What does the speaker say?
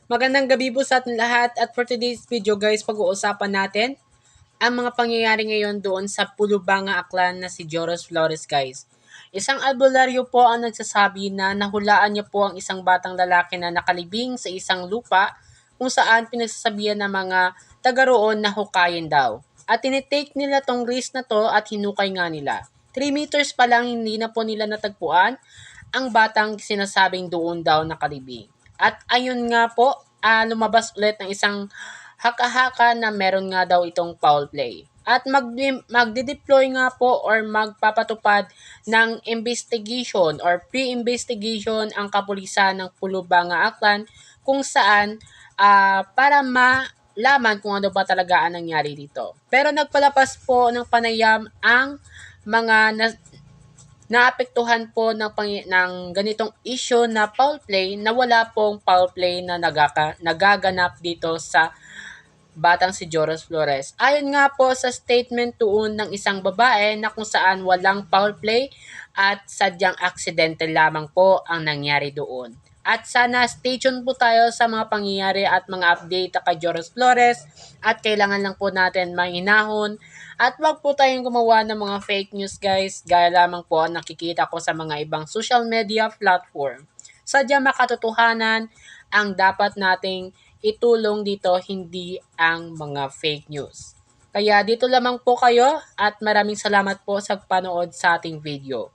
Magandang gabi po sa ating lahat at for today's video guys, pag-uusapan natin ang mga pangyayari ngayon doon sa Pulubanga Aklan na si Joros Flores guys. Isang albularyo po ang nagsasabi na nahulaan niya po ang isang batang lalaki na nakalibing sa isang lupa kung saan pinagsasabihan ng mga taga roon na hukayin daw. At tinitake nila tong risk na to at hinukay nga nila. 3 meters pa lang hindi na po nila natagpuan ang batang sinasabing doon daw nakalibing. At ayun nga po, lumabas ulit ng isang haka-haka na meron nga daw itong foul play. At magde-deploy nga po or magpapatupad ng investigation or pre-investigation ang kapulisan ng Pulubanga Aklan kung saan para malaman kung ano ba talaga ang nangyari dito. Pero nagpalapas po ng panayam ang mga naapektuhan po ng ganitong issue na foul play na wala pong foul play na nagaganap dito sa batang si Joros Flores. Ayon nga po sa statement tuon ng isang babae na kung saan walang foul play at sadyang aksidente lamang po ang nangyari doon. At sana stay tuned po tayo sa mga pangyayari at mga update kay Joros Flores at kailangan lang po natin mahinahon at wag po tayong gumawa ng mga fake news guys gaya lamang po ang nakikita ko sa mga ibang social media platform. Sadyang makatotohanan ang dapat nating itulong dito, hindi ang mga fake news. Kaya dito lamang po kayo at maraming salamat po sa panood sa ating video.